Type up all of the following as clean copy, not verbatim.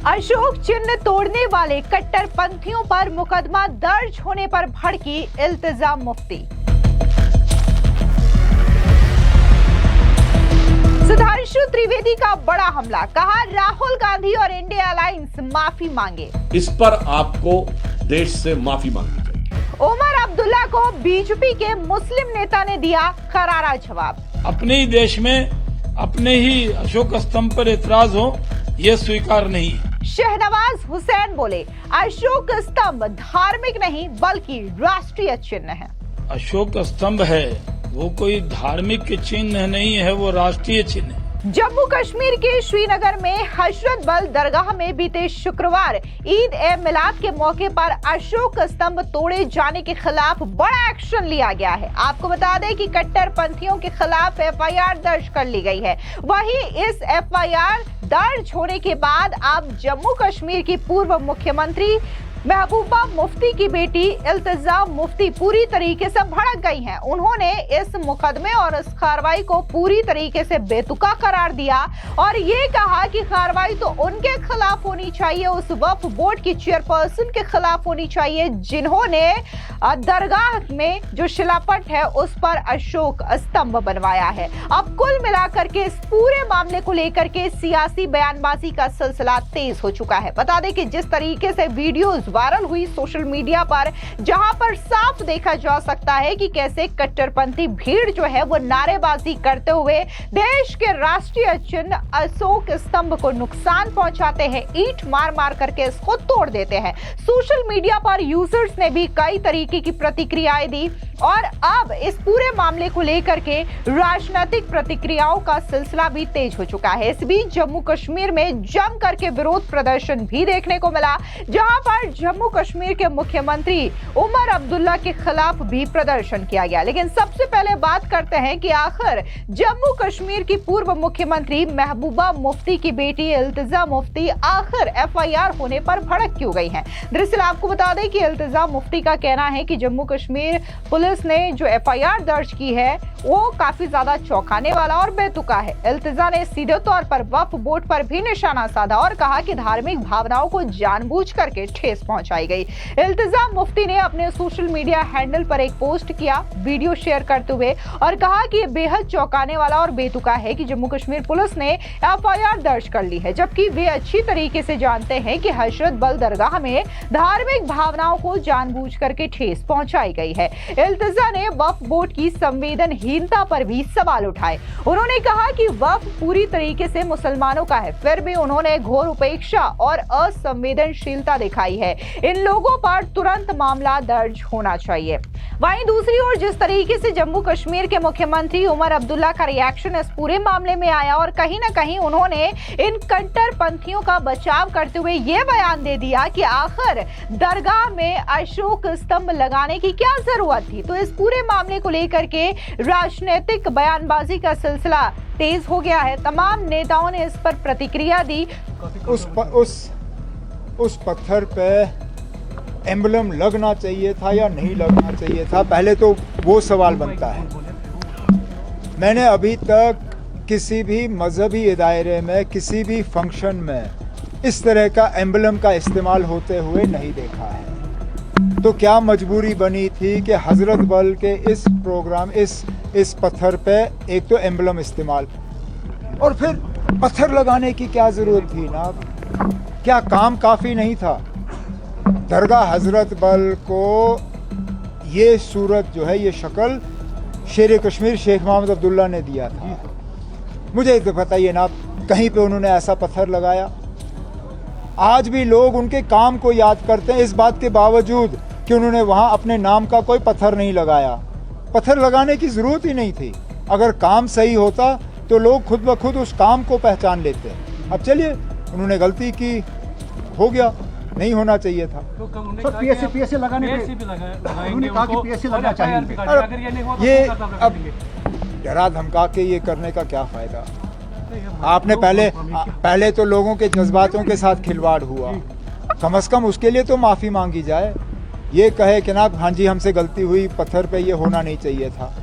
अशोक चिन्ह तोड़ने वाले कट्टरपंथियों पर मुकदमा दर्ज होने पर भड़की इल्तिजाम मुफ्ती। सुधांशु त्रिवेदी का बड़ा हमला, कहा राहुल गांधी और इंडिया अलायंस माफी मांगे। इस पर आपको देश से माफी मांगनी चाहिए। उमर अब्दुल्ला को बीजेपी के मुस्लिम नेता ने दिया करारा जवाब। अपने ही देश में अपने ही अशोक स्तंभ पर एतराज हो, यह स्वीकार नहीं है। शहनवाज हुसैन बोले, अशोक स्तंभ धार्मिक नहीं बल्कि राष्ट्रीय चिन्ह है। अशोक स्तंभ है, वो कोई धार्मिक चिन्ह नहीं है, वो राष्ट्रीय चिन्ह है। जम्मू कश्मीर के श्रीनगर में हजरत बल दरगाह में बीते शुक्रवार ईद ए मिलाद के मौके पर अशोक स्तंभ तोड़े जाने के खिलाफ बड़ा एक्शन लिया गया है। आपको बता दें कि कट्टरपंथियों के खिलाफ एफआईआर दर्ज कर ली गई है। वहीं इस एफआईआर दर्ज होने के बाद अब जम्मू कश्मीर की पूर्व मुख्यमंत्री महबूबा मुफ्ती की बेटी इल्तिजाम मुफ्ती पूरी तरीके से भड़क गई हैं। उन्होंने इस मुकदमे और इस कार्रवाई को पूरी तरीके से बेतुका करार दिया और ये कहा कि कार्रवाई तो उनके खिलाफ होनी चाहिए, उस वक्फ बोर्ड की चेयरपर्सन के खिलाफ होनी चाहिए जिन्होंने दरगाह में जो शिलापट है उस पर अशोक स्तंभ बनवाया है। अब कुल मिलाकर के इस पूरे मामले को लेकर के सियासी बयानबाजी का सिलसिला तेज हो चुका है। बता दें कि जिस तरीके से वीडियोस वायरल हुई सोशल मीडिया पर, जहां पर साफ देखा जा सकता है कि कैसे कट्टरपंथी भीड़ जो है वो नारेबाजी करते हुए देश के राष्ट्रीय चिन्ह अशोक स्तंभ को नुकसान पहुंचाते हैं, ईंट मार मार करके इसको तोड़ देते हैं। सोशल मीडिया पर यूजर्स ने भी कई तरीके की प्रतिक्रियाएं दी और अब इस पूरे मामले को लेकर के राजनीतिक प्रतिक्रियाओं का सिलसिला भी तेज हो चुका है। इस बीच जम्मू कश्मीर में जम करके विरोध प्रदर्शन भी देखने को मिला, जहां पर जम्मू कश्मीर के मुख्यमंत्री उमर अब्दुल्ला के खिलाफ भी प्रदर्शन किया गया। लेकिन सबसे पहले बात करते हैं कि आखिर जम्मू कश्मीर की पूर्व मुख्यमंत्री महबूबा मुफ्ती की बेटी इल्तिजाम मुफ्ती आखिर एफआईआर होने पर भड़क क्यों गई हैं। दरअसल आपको बता दें कि इल्तिजाम मुफ्ती का कहना है कि जम्मू कश्मीर पुलिस ने जो एफआईआर दर्ज की है वो काफी ज्यादा चौंकाने वाला और बेतुका है। इल्तिजा ने सीधे तौर पर वक्फ बोर्ड पर भी निशाना साधा और कहा कि धार्मिक भावनाओं को जानबूझ करके ठेस पहुंचाई गई। इल्तिजाम मुफ्ती ने अपने सोशल मीडिया हैंडल पर एक पोस्ट किया, वीडियो शेयर करते हुए और कहा कि ये बेहद चौंकाने वाला और बेतुका है कि जम्मू कश्मीर पुलिस ने एफआईआर दर्ज कर ली है, जबकि वे अच्छी तरीके से जानते हैं कि हजरत बल दरगाह में धार्मिक भावनाओं को जानबूझ करके ठेस पहुंचाई गई है। इल्तिजा ने वक्फ बोर्ड की संवेदनहीनता पर भी सवाल उठाए। उन्होंने कहा कि वक्फ पूरी तरीके से मुसलमानों का है, फिर भी उन्होंने घोर उपेक्षा और असंवेदनशीलता दिखाई है। इन लोगों पर तुरंत मामला दर्ज होना चाहिए। वहीं दूसरी ओर जिस तरीके से जम्मू कश्मीर के मुख्यमंत्री उमर अब्दुल्ला का रिएक्शन इस पूरे मामले में आया और कहीं ना कहीं उन्होंने इन कट्टरपंथियों का बचाव करते हुए यह बयान दे दिया कि आखिर दरगाह में अशोक स्तंभ लगाने की क्या जरूरत थी। तो इस पूरे मामले को लेकर के राजनीतिक बयानबाजी का सिलसिला तेज हो गया है। तमाम नेताओं ने इस पर प्रतिक्रिया दी। उस पत्थर पे एम्बलम लगना चाहिए था या नहीं लगना चाहिए था, पहले तो वो सवाल बनता है। मैंने अभी तक किसी भी मजहबी दायरे में किसी भी फंक्शन में इस तरह का एम्बलम का इस्तेमाल होते हुए नहीं देखा है। तो क्या मजबूरी बनी थी कि हजरत बल के इस प्रोग्राम इस पत्थर पे एक तो एम्बलम इस्तेमाल और फिर पत्थर लगाने की क्या जरूरत थी ना? क्या काम काफ़ी नहीं था? दरगाह हजरत बल को ये सूरत जो है, ये शक्ल शेर कश्मीर शेख मोहम्मद अब्दुल्ला ने दिया था। मुझे तो बताइए ना, कहीं पे उन्होंने ऐसा पत्थर लगाया? आज भी लोग उनके काम को याद करते हैं इस बात के बावजूद कि उन्होंने वहाँ अपने नाम का कोई पत्थर नहीं लगाया। पत्थर लगाने की ज़रूरत ही नहीं थी। अगर काम सही होता तो लोग खुद ब खुद उस काम को पहचान लेते। अब चलिए, उन्होंने गलती की, हो गया, नहीं होना चाहिए था। तो सर पीएससी लगाने उन्होंने कहा कि पीएससी लगना चाहिए। ये अब डरा धमका के ये करने का क्या फ़ायदा? आपने पहले तो लोगों के जज्बातों के साथ खिलवाड़ हुआ, कम से कम उसके लिए तो माफ़ी मांगी जाए। ये कहे कि ना हाँ जी हमसे गलती हुई, पत्थर पे ये होना नहीं चाहिए था,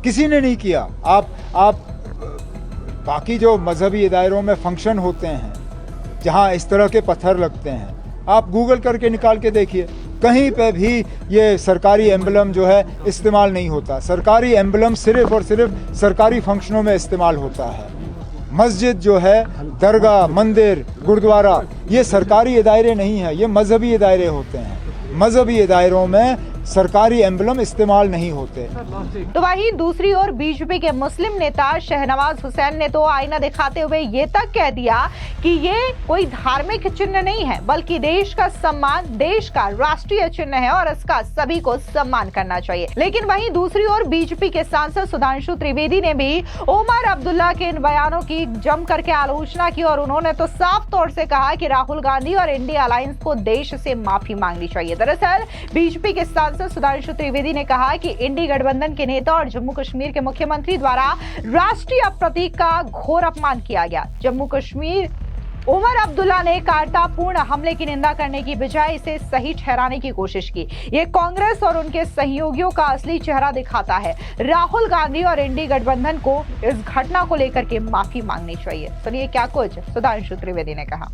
किसी ने नहीं किया। आप बाकी जो मजहबी दायरों में फंक्शन होते हैं जहाँ इस तरह के पत्थर लगते हैं। आप गूगल करके निकाल के देखिए, कहीं पे भी ये सरकारी एम्बलम जो है इस्तेमाल नहीं होता। सरकारी एम्बलम सिर्फ और सिर्फ सरकारी फंक्शनों में इस्तेमाल होता है। मस्जिद जो है, दरगाह, मंदिर, गुरुद्वारा, ये सरकारी इदारे नहीं है, ये मजहबी इदारे होते हैं। मजहबी इदारों में सरकारी एम्बलम इस्तेमाल नहीं होते। तो वहीं दूसरी ओर बीजेपी के मुस्लिम नेता शहनवाज हुसैन ने तो आईना दिखाते हुए ये तक कह दिया कि ये कोई धार्मिक चिन्ह नहीं है, बल्कि देश का सम्मान, देश का राष्ट्रीय चिन्ह है और इसका सभी को सम्मान करना चाहिए। लेकिन वहीं दूसरी ओर बीजेपी के सांसद सुधांशु त्रिवेदी ने भी उमर अब्दुल्ला के इन बयानों की जम करके आलोचना की और उन्होंने तो साफ तौर से कहा कि राहुल गांधी और इंडिया अलायंस को देश से माफी मांगनी चाहिए। दरअसल बीजेपी के सांसद सुधांशु त्रिवेदी ने कहा कि इंडी गठबंधन के नेता और जम्मू कश्मीर के मुख्यमंत्री द्वारा राष्ट्रीय प्रतीक का घोर अपमान किया गया। जम्मू कश्मीर उमर अब्दुल्ला ने कायरतापूर्ण हमले की निंदा करने की बजाय इसे सही ठहराने की कोशिश की। ये कांग्रेस और उनके सहयोगियों का असली चेहरा दिखाता है। राहुल गांधी और इंडी गठबंधन को इस घटना को लेकर के माफी मांगनी चाहिए। सुनिए क्या कुछ सुधांशु त्रिवेदी ने कहा।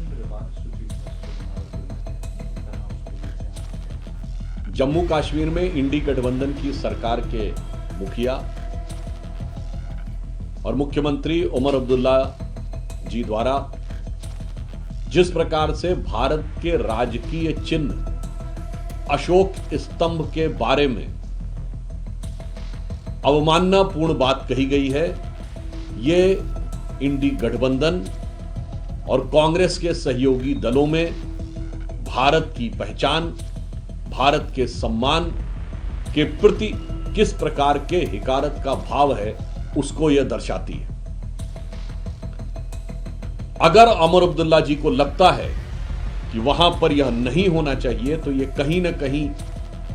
जम्मू कश्मीर में इंडी गठबंधन की सरकार के मुखिया और मुख्यमंत्री उमर अब्दुल्ला जी द्वारा जिस प्रकार से भारत के राजकीय चिन्ह अशोक स्तंभ के बारे में अवमाननापूर्ण बात कही गई है, ये इंडी गठबंधन और कांग्रेस के सहयोगी दलों में भारत की पहचान, भारत के सम्मान के प्रति किस प्रकार के हिकारत का भाव है, उसको यह दर्शाती है। अगर उमर अब्दुल्ला जी को लगता है कि वहां पर यह नहीं होना चाहिए, तो यह कहीं ना कहीं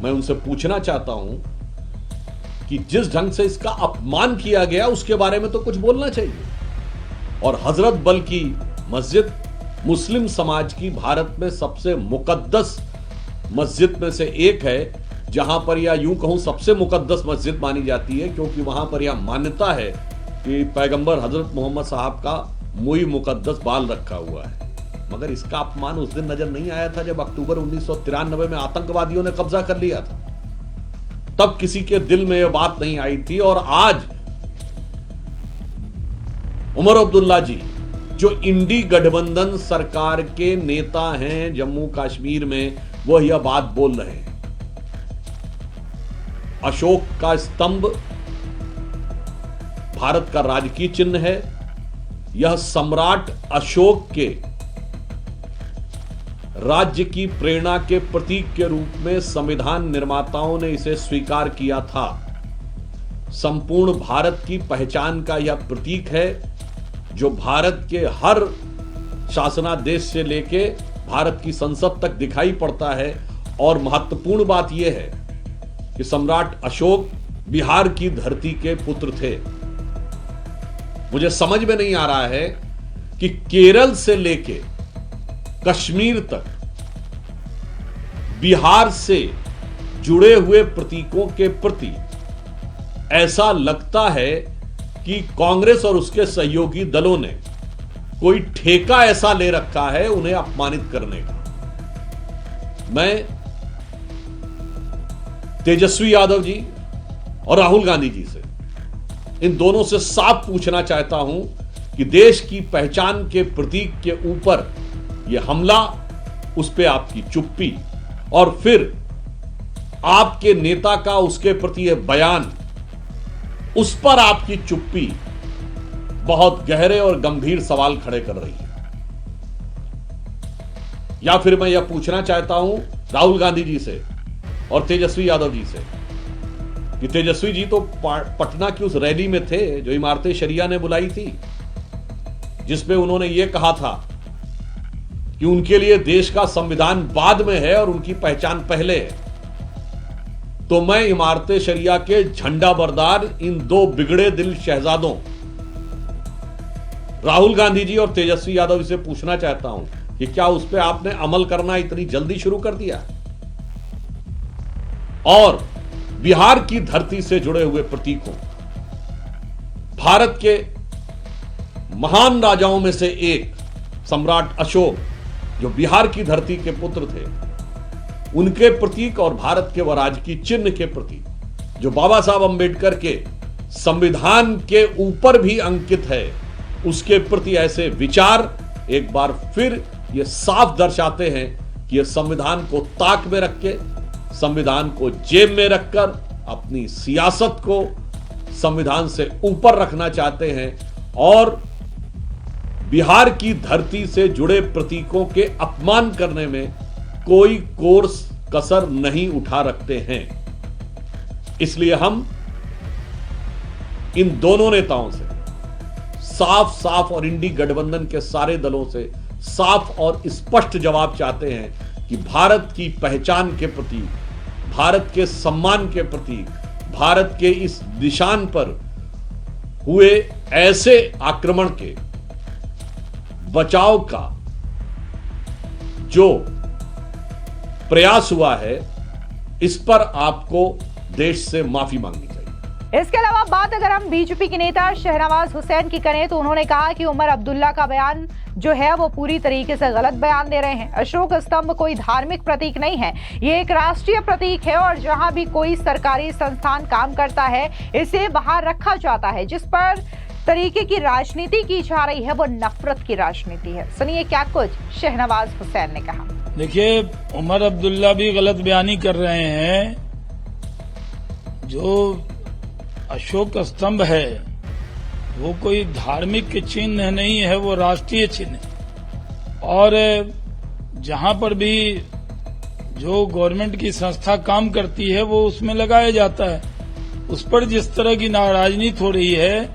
मैं उनसे पूछना चाहता हूं कि जिस ढंग से इसका अपमान किया गया उसके बारे में तो कुछ बोलना चाहिए। और हजरत बल की मस्जिद मुस्लिम समाज की भारत में सबसे मुकद्दस मस्जिद में से एक है, जहां पर या यूं कहूं सबसे मुकद्दस मस्जिद मानी जाती है, क्योंकि वहां पर यह मान्यता है कि पैगंबर हजरत मोहम्मद साहब का मुई मुकद्दस बाल रखा हुआ है। मगर इसका अपमान उस दिन नजर नहीं आया था जब अक्टूबर 1993 में आतंकवादियों ने कब्जा कर लिया था। तब किसी के दिल में यह बात नहीं आई थी। और आज उमर अब्दुल्ला जी जो इंडी गठबंधन सरकार के नेता हैं जम्मू कश्मीर में, वह यह बात बोल रहे हैं। अशोक का स्तंभ भारत का राजकीय चिन्ह है। यह सम्राट अशोक के राज्य की प्रेरणा के प्रतीक के रूप में संविधान निर्माताओं ने इसे स्वीकार किया था। संपूर्ण भारत की पहचान का यह प्रतीक है, जो भारत के हर शासनादेश से लेके भारत की संसद तक दिखाई पड़ता है। और महत्वपूर्ण बात यह है कि सम्राट अशोक बिहार की धरती के पुत्र थे। मुझे समझ में नहीं आ रहा है कि केरल से लेके कश्मीर तक बिहार से जुड़े हुए प्रतीकों के प्रति ऐसा लगता है कि कांग्रेस और उसके सहयोगी दलों ने कोई ठेका ऐसा ले रखा है उन्हें अपमानित करने का। मैं तेजस्वी यादव जी और राहुल गांधी जी से, इन दोनों से साफ पूछना चाहता हूं कि देश की पहचान के प्रतीक के ऊपर यह हमला, उस पे आपकी चुप्पी, और फिर आपके नेता का उसके प्रति यह बयान, उस पर आपकी चुप्पी बहुत गहरे और गंभीर सवाल खड़े कर रही है। या फिर मैं यह पूछना चाहता हूं राहुल गांधी जी से और तेजस्वी यादव जी से कि तेजस्वी जी तो पटना की उस रैली में थे जो इमारत शरिया ने बुलाई थी, जिसमें उन्होंने यह कहा था कि उनके लिए देश का संविधान बाद में है और उनकी पहचान पहले है। तो मैं इमारत शरिया के झंडा बरदार इन दो बिगड़े दिल शहजादों राहुल गांधी जी और तेजस्वी यादव से पूछना चाहता हूं कि क्या उस पर आपने अमल करना इतनी जल्दी शुरू कर दिया? और बिहार की धरती से जुड़े हुए प्रतीकों, भारत के महान राजाओं में से एक सम्राट अशोक जो बिहार की धरती के पुत्र थे, उनके प्रतीक और भारत के व राजकीय चिन्ह के प्रतीक जो बाबा साहब अंबेडकर के संविधान के ऊपर भी अंकित है, उसके प्रति ऐसे विचार एक बार फिर ये साफ दर्शाते हैं कि ये संविधान को ताक में रख के, संविधान को जेब में रखकर अपनी सियासत को संविधान से ऊपर रखना चाहते हैं और बिहार की धरती से जुड़े प्रतीकों के अपमान करने में कोई कोर्स कसर नहीं उठा रखते हैं। इसलिए हम इन दोनों नेताओं से साफ साफ और इंडी गठबंधन के सारे दलों से साफ और स्पष्ट जवाब चाहते हैं कि भारत की पहचान के प्रति, भारत के सम्मान के प्रति, भारत के इस निशान पर हुए ऐसे आक्रमण के बचाव का जो प्रयास हुआ है, इस पर आपको देश से माफी मांगनी चाहिए। इसके अलावा बात अगर हम बीजेपी के नेता शहनवाज हुसैन की करें तो उन्होंने कहा कि उमर अब्दुल्ला का बयान जो है वो पूरी तरीके से गलत बयान दे रहे हैं। अशोक स्तंभ कोई धार्मिक प्रतीक नहीं है, ये एक राष्ट्रीय प्रतीक है और जहां भी कोई सरकारी संस्थान काम करता है इसे बाहर रखा जाता है। जिस पर तरीके की राजनीति की जा रही है वो नफरत की राजनीति है। सुनिए क्या कुछ शहनवाज हुसैन ने कहा। देखिए, उमर अब्दुल्ला भी गलत बयानी कर रहे हैं। जो अशोक स्तंभ है वो कोई धार्मिक चिन्ह नहीं है, वो राष्ट्रीय चिन्ह है। और जहां पर भी जो गवर्नमेंट की संस्था काम करती है वो उसमें लगाया जाता है। उस पर जिस तरह की राजनीति हो रही है,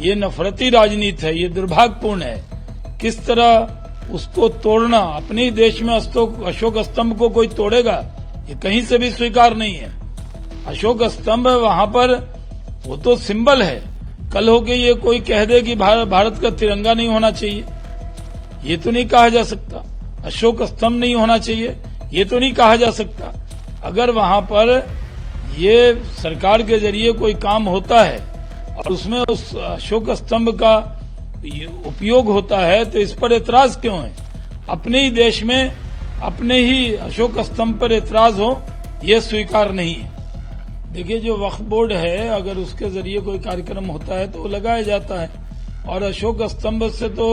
ये नफरती राजनीति है, ये दुर्भाग्यपूर्ण है। किस तरह उसको तोड़ना, अपने ही देश में अशोक स्तंभ को कोई तोड़ेगा, ये कहीं से भी स्वीकार नहीं है। अशोक स्तंभ वहां पर वो तो सिंबल है। कल होके ये कोई कह दे कि भारत का तिरंगा नहीं होना चाहिए, ये तो नहीं कहा जा सकता। अशोक स्तंभ नहीं होना चाहिए, ये तो नहीं कहा जा सकता। अगर वहां पर ये सरकार के जरिए कोई काम होता है और उसमें उस अशोक स्तंभ का उपयोग होता है तो इस पर एतराज क्यों है? अपने ही देश में अपने ही अशोक स्तंभ पर एतराज हो, ये स्वीकार नहीं है। देखिए, जो वक्फ बोर्ड है, अगर उसके जरिए कोई कार्यक्रम होता है तो वो लगाया जाता है। और अशोक स्तंभ से तो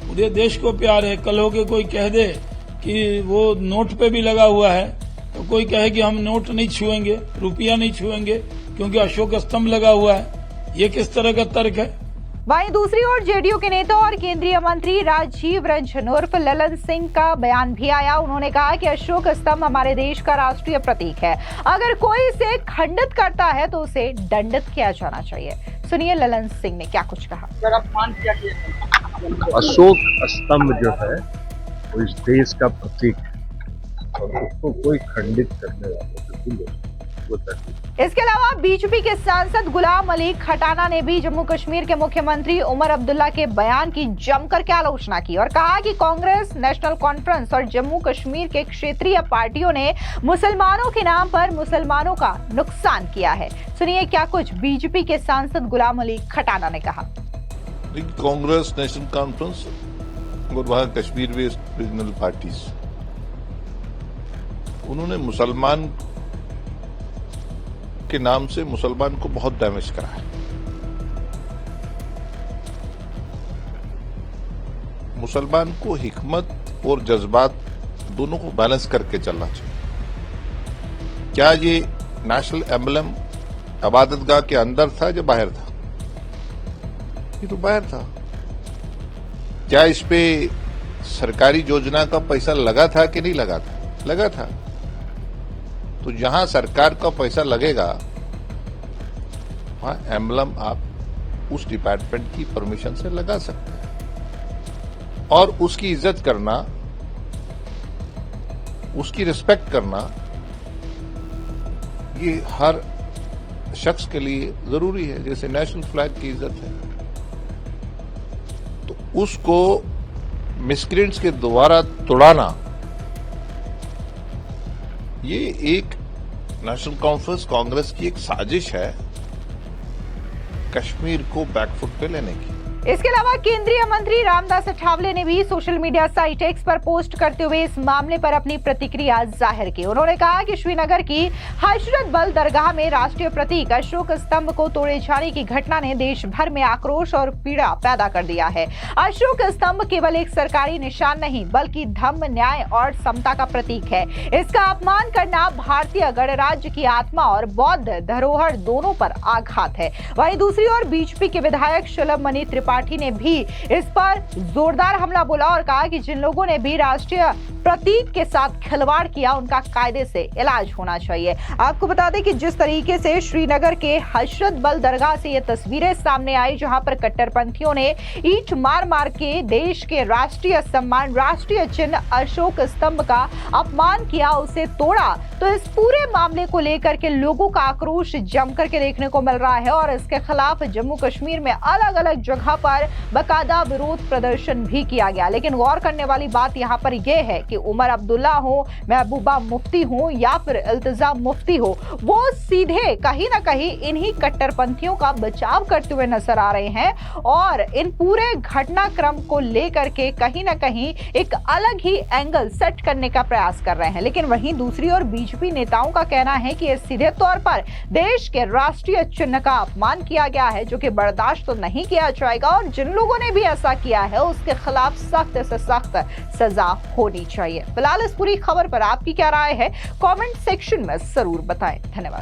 पूरे देश को प्यार है। कल होके कोई कह दे कि वो नोट पे भी लगा हुआ है तो कोई कहे कि हम नोट नहीं छुएंगे, रुपया नहीं छुएंगे क्योंकि अशोक स्तंभ लगा हुआ है, ये किस तरह का तर्क है? वहीं दूसरी ओर जेडीयू के नेता और केंद्रीय मंत्री राजीव रंजन उर्फ ललन सिंह का बयान भी आया। उन्होंने कहा कि अशोक स्तंभ हमारे देश का राष्ट्रीय प्रतीक है, अगर कोई इसे खंडित करता है तो उसे दंडित किया जाना चाहिए। सुनिए ललन सिंह ने क्या कुछ कहा। अशोक स्तंभ जो है वो इस देश का प्रतीक है और उसको कोई खंडित करने वाला इसके अलावा बीजेपी के सांसद गुलाम अली खटाना ने भी जम्मू कश्मीर के मुख्यमंत्री उमर अब्दुल्ला के बयान की जमकर के आलोचना की और कहा कि कांग्रेस, नेशनल कॉन्फ्रेंस और जम्मू कश्मीर के क्षेत्रीय पार्टियों ने मुसलमानों के नाम पर मुसलमानों का नुकसान किया है। सुनिए क्या कुछ बीजेपी के सांसद गुलाम अली खटाना ने कहा। कांग्रेस, नेशनल कॉन्फ्रेंस और वहां कश्मीर बेस्ड रीजनल पार्टीज, उन्होंने मुसलमान के नाम से मुसलमान को बहुत डैमेज करा है। मुसलमान को हिकमत और जज्बात दोनों को बैलेंस करके चलना चाहिए। क्या ये नेशनल एम्बलम इबादतगाह के अंदर था या बाहर था? ये तो बाहर था। क्या इस पे सरकारी योजना का पैसा लगा था कि नहीं लगा था? लगा था। तो जहां सरकार का पैसा लगेगा वहां एम्बलम आप उस डिपार्टमेंट की परमिशन से लगा सकते हैं और उसकी इज्जत करना, उसकी रिस्पेक्ट करना, ये हर शख्स के लिए जरूरी है। जैसे नेशनल फ्लैग की इज्जत है, तो उसको मिसक्रेंट्स के द्वारा तोड़ाना, ये एक नेशनल कॉन्फ्रेंस कांग्रेस की एक साजिश है कश्मीर को बैकफुट पे लेने की। इसके अलावा केंद्रीय मंत्री रामदास अठावले ने भी सोशल मीडिया साइट एक्स पर पोस्ट करते हुए इस मामले पर अपनी प्रतिक्रिया जाहिर की। उन्होंने कहा कि श्रीनगर की हजरत बल दरगाह में राष्ट्रीय प्रतीक अशोक स्तंभ को तोड़े जाने की घटना ने देश भर में आक्रोश और पीड़ा पैदा कर दिया है। अशोक स्तंभ केवल एक सरकारी निशान नहीं बल्कि धर्म, न्याय और समता का प्रतीक है। इसका अपमान करना भारतीय गणराज्य की आत्मा और बौद्ध धरोहर दोनों पर आघात है। वहीं दूसरी ओर बीजेपी के विधायक शलभ मणि त्रिपाठी ने भी इस पर जोरदार हमला बोला और कहा कि जिन लोगों ने भी राष्ट्रीय प्रतीक के साथ खिलवाड़ किया उनका कायदे से इलाज होना चाहिए। आपको बता दें कि जिस तरीके से श्रीनगर के हजरत बल दरगाह से ये तस्वीरें सामने आई जहां पर कट्टरपंथियों ने ईंट मार मार के देश के राष्ट्रीय सम्मान, राष्ट्रीय चिन्ह अशोक स्तंभ का अपमान किया, उसे तोड़ा, तो इस पूरे मामले को लेकर के लोगों का आक्रोश जमकर के देखने को मिल रहा है और इसके खिलाफ जम्मू कश्मीर में अलग अलग जगह पर बाकायदा विरोध प्रदर्शन भी किया गया। लेकिन गौर करने वाली बात यहाँ पर यह है कि उमर अब्दुल्ला हो, महबूबा मुफ्ती हो या फिर इल्तिजा मुफ्ती हो, वो सीधे कहीं ना कहीं इन्हीं कट्टरपंथियों का बचाव करते हुए नजर आ रहे हैं और इन पूरे घटनाक्रम को लेकर के कहीं ना कहीं एक अलग ही एंगल सेट करने का प्रयास कर रहे हैं। लेकिन वहीं दूसरी ओर बीजेपी नेताओं का कहना है कि सीधे तौर पर देश के राष्ट्रीय चिन्ह का अपमान किया गया है, जो कि बर्दाश्त तो नहीं किया जाएगा और जिन लोगों ने भी ऐसा किया है उसके खिलाफ सख्त से सख्त सजा होनी चाहिए। फिलहाल इस पूरी खबर पर आपकी क्या राय है, कमेंट सेक्शन में जरूर बताएं। धन्यवाद।